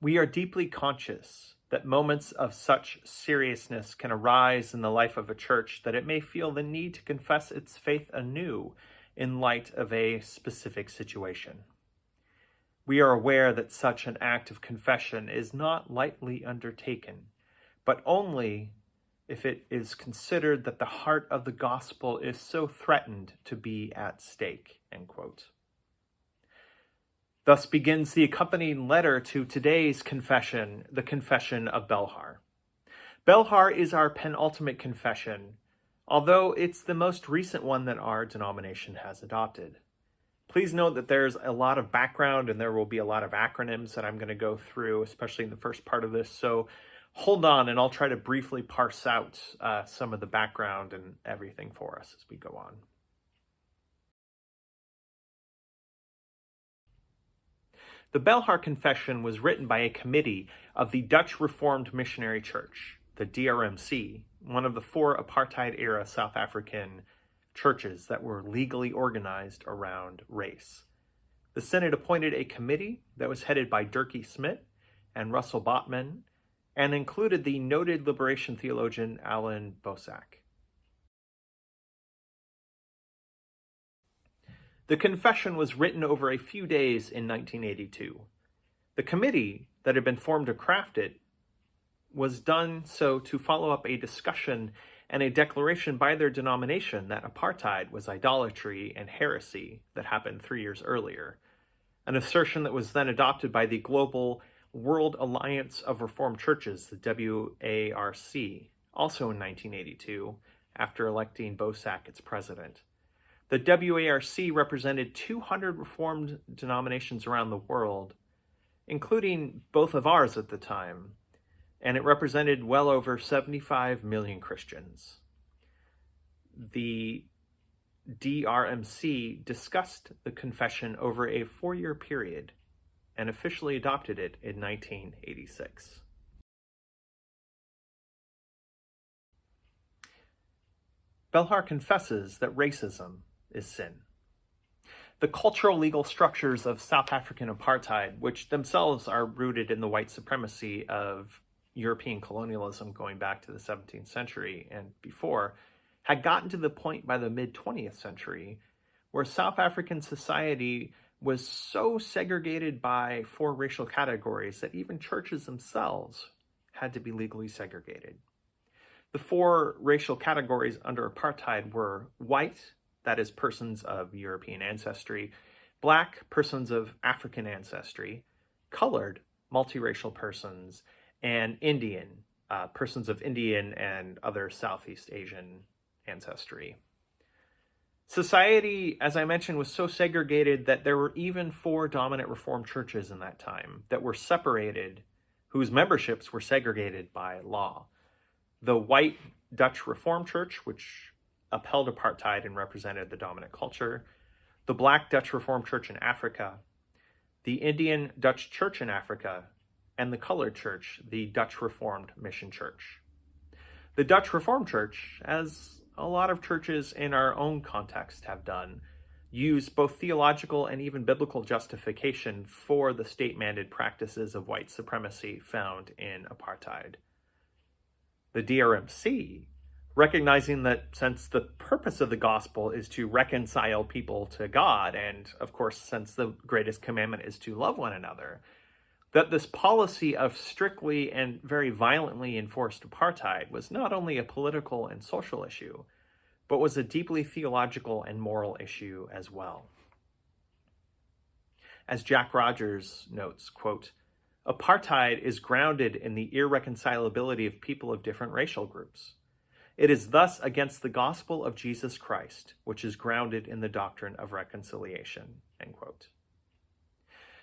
We are deeply conscious that moments of such seriousness can arise in the life of a church that it may feel the need to confess its faith anew in light of a specific situation. We are aware that such an act of confession is not lightly undertaken, but only if it is considered that the heart of the gospel is so threatened to be at stake, end quote. Thus begins the accompanying letter to today's confession, the Confession of Belhar. Belhar is our penultimate confession, although it's the most recent one that our denomination has adopted. Please note that there's a lot of background and there will be a lot of acronyms that I'm going to go through, especially in the first part of this, so hold on and I'll try to briefly parse out some of the background and everything for us as we go on. The Belhar Confession was written by a committee of the Dutch Reformed Missionary Church, the DRMC, one of the 4 apartheid-era South African churches that were legally organized around race. The Synod appointed a committee that was headed by Dirkie Smit and Russell Botman, and included the noted liberation theologian Alan Bosak. The confession was written over a few days in 1982. The committee that had been formed to craft it was done so to follow up a discussion and a declaration by their denomination that apartheid was idolatry and heresy that happened 3 years earlier, an assertion that was then adopted by the global World Alliance of Reformed Churches, the WARC, also in 1982, after electing Bosak its president. The WARC represented 200 Reformed denominations around the world, including both of ours at the time, and it represented well over 75 million Christians. The DRMC discussed the confession over a 4-year period and officially adopted it in 1986. Belhar confesses that racism is sin. The cultural legal structures of South African apartheid, which themselves are rooted in the white supremacy of European colonialism going back to the 17th century and before, had gotten to the point by the mid-20th century where South African society was so segregated by 4 racial categories that even churches themselves had to be legally segregated. The 4 racial categories under apartheid were white, that is persons of European ancestry, black, persons of African ancestry, colored, multiracial persons, and Indian, persons of Indian and other Southeast Asian ancestry. Society, as I mentioned, was so segregated that there were even 4 dominant Reformed churches in that time that were separated, whose memberships were segregated by law. The white Dutch Reformed Church, which upheld apartheid and represented the dominant culture, the black Dutch Reformed Church in Africa, the Indian Dutch Church in Africa, and the colored church, the Dutch Reformed Mission Church. The Dutch Reformed Church, as a lot of churches in our own context have done, use both theological and even biblical justification for the state-mandated practices of white supremacy found in apartheid. The DRMC, recognizing that since the purpose of the gospel is to reconcile people to God, and of course, since the greatest commandment is to love one another, that this policy of strictly and very violently enforced apartheid was not only a political and social issue, but was a deeply theological and moral issue as well. As Jack Rogers notes, quote, "Apartheid is grounded in the irreconcilability of people of different racial groups. It is thus against the gospel of Jesus Christ, which is grounded in the doctrine of reconciliation," end quote.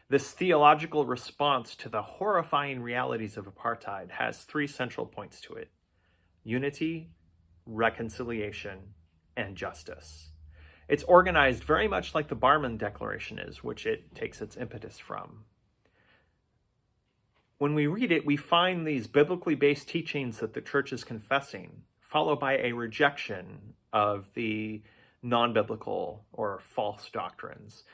This theological response to the horrifying realities of apartheid has 3 central points to it: unity, reconciliation, and justice. It's organized very much like the Barmen Declaration is, which it takes its impetus from. When we read it, we find these biblically based teachings that the church is confessing, followed by a rejection of the non-biblical or false doctrines.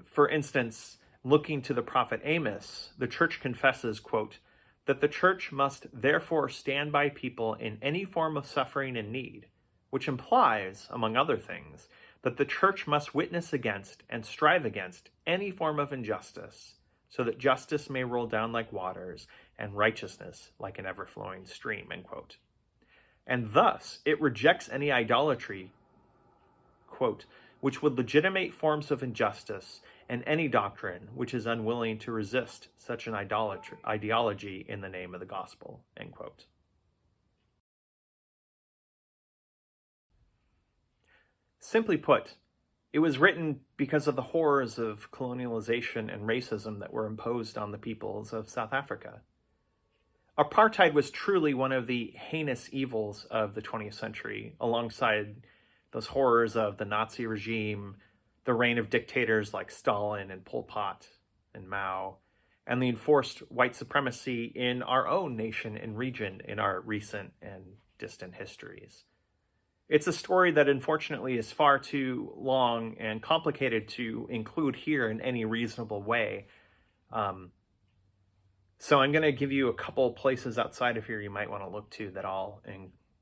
For instance, looking to the prophet Amos, the church confesses, quote, that the church must therefore stand by people in any form of suffering and need, which implies, among other things, that the church must witness against and strive against any form of injustice, so that justice may roll down like waters and righteousness like an ever-flowing stream, end quote. And thus, it rejects any idolatry, quote, which would legitimate forms of injustice, and any doctrine which is unwilling to resist such an ideology in the name of the gospel, end quote. Simply put, it was written because of the horrors of colonialization and racism that were imposed on the peoples of South Africa. Apartheid was truly one of the heinous evils of the 20th century, alongside those horrors of the Nazi regime, the reign of dictators like Stalin and Pol Pot and Mao, and the enforced white supremacy in our own nation and region in our recent and distant histories. It's a story that unfortunately is far too long and complicated to include here in any reasonable way. So I'm going to give you a couple places outside of here you might want to look to that I'll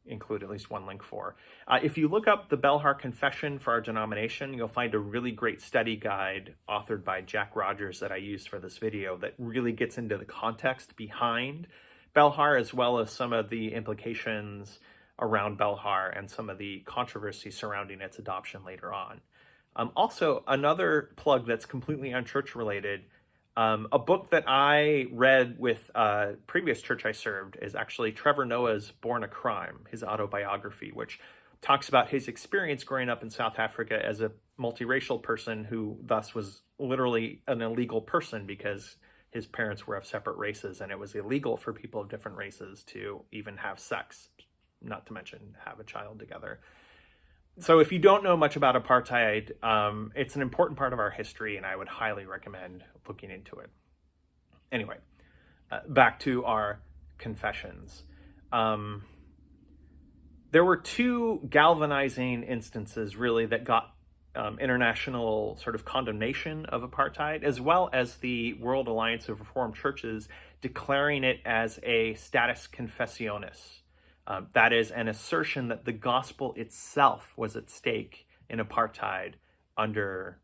include at least one link for. If you look up the Belhar Confession for our denomination, you'll find a really great study guide authored by Jack Rogers that I used for this video that really gets into the context behind Belhar, as well as some of the implications around Belhar and some of the controversy surrounding its adoption later on. Also, another plug that's completely unchurch related, a book that I read with a previous church I served is actually Trevor Noah's Born a Crime, his autobiography, which talks about his experience growing up in South Africa as a multiracial person who thus was literally an illegal person because his parents were of separate races and it was illegal for people of different races to even have sex, not to mention have a child together. So if you don't know much about apartheid, it's an important part of our history, and I would highly recommend looking into it. Anyway, back to our confessions. There were two galvanizing instances, really, that got international sort of condemnation of apartheid, as well as the World Alliance of Reformed Churches declaring it as a status confessionis. That is an assertion that the gospel itself was at stake in apartheid under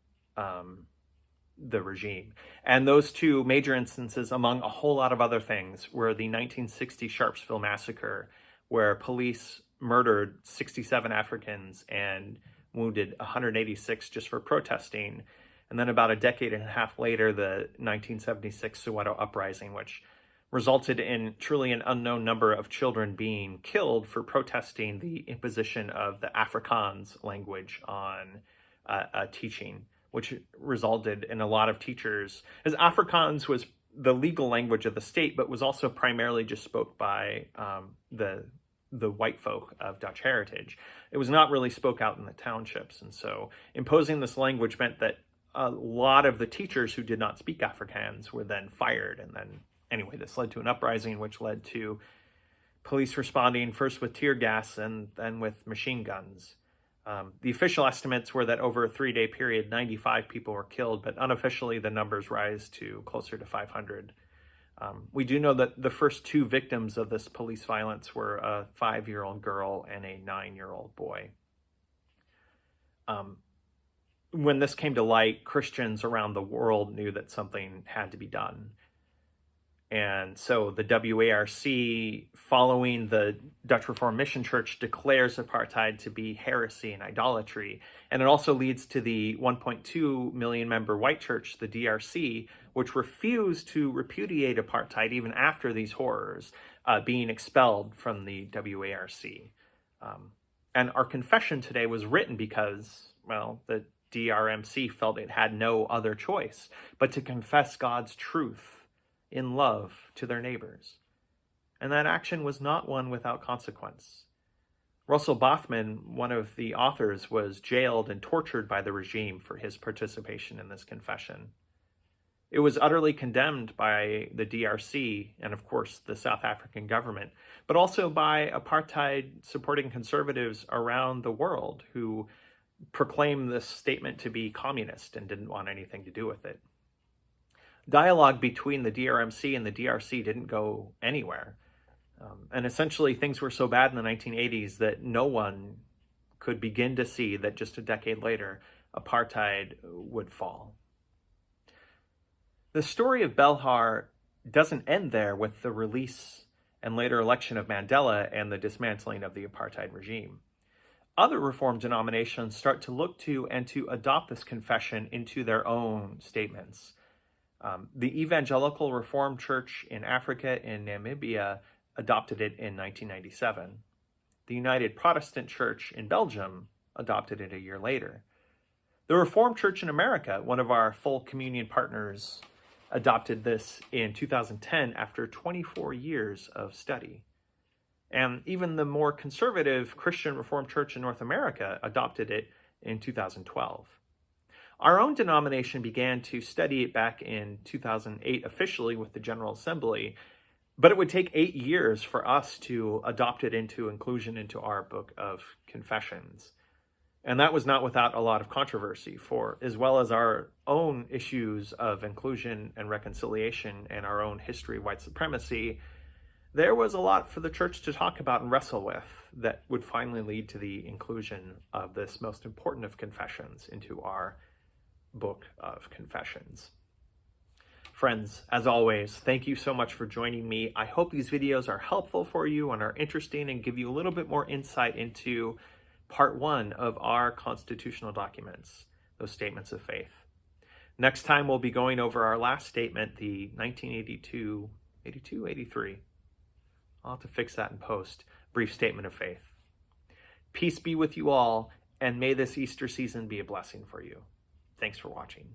the regime. And those two major instances, among a whole lot of other things, were the 1960 Sharpsville massacre, where police murdered 67 Africans and wounded 186 just for protesting. And then about a decade and a half later, the 1976 Soweto uprising, which resulted in truly an unknown number of children being killed for protesting the imposition of the Afrikaans language on teaching, which resulted in a lot of teachers, as Afrikaans was the legal language of the state, but was also primarily just spoke by the white folk of Dutch heritage. It was not really spoke out in the townships. And so imposing this language meant that a lot of the teachers who did not speak Afrikaans were then fired. And then anyway, this led to an uprising, which led to police responding first with tear gas and then with machine guns. The official estimates were that over a 3-day period, 95 people were killed, but unofficially the numbers rise to closer to 500. We do know that the first two victims of this police violence were a 5-year-old girl and a 9-year-old boy. When this came to light, Christians around the world knew that something had to be done. And so the WARC, following the Dutch Reformed Mission Church, declares apartheid to be heresy and idolatry. And it also leads to the 1.2 million member white church, the DRC, which refused to repudiate apartheid even after these horrors, being expelled from the WARC. And our confession today was written because, well, the DRMC felt it had no other choice but to confess God's truth in love to their neighbors. And that action was not one without consequence. Russell Bothman, one of the authors, was jailed and tortured by the regime for his participation in this confession. It was utterly condemned by the DRC and, of course, the South African government, but also by apartheid-supporting conservatives around the world who proclaimed this statement to be communist and didn't want anything to do with it. Dialogue between the DRMC and the DRC didn't go anywhere. And essentially, things were so bad in the 1980s that no one could begin to see that just a decade later, apartheid would fall. The story of Belhar doesn't end there with the release and later election of Mandela and the dismantling of the apartheid regime. Other Reformed denominations start to look to and to adopt this confession into their own statements. The Evangelical Reformed Church in Africa and Namibia adopted it in 1997. The United Protestant Church in Belgium adopted it a year later. The Reformed Church in America, one of our full communion partners, adopted this in 2010 after 24 years of study. And even the more conservative Christian Reformed Church in North America adopted it in 2012. Our own denomination began to study it back in 2008 officially with the General Assembly, but it would take 8 years for us to adopt it into inclusion into our book of confessions. And that was not without a lot of controversy, for as well as our own issues of inclusion and reconciliation and our own history of white supremacy, there was a lot for the church to talk about and wrestle with that would finally lead to the inclusion of this most important of confessions into our book of confessions. Friends, as always, thank you so much for joining me. I hope these videos are helpful for you and are interesting and give you a little bit more insight into part 1 of our constitutional documents, those statements of faith. Next time, we'll be going over our last statement, the 1983. I'll have to fix that in post. Brief statement of faith. Peace be with you all, and may this Easter season be a blessing for you. Thanks for watching.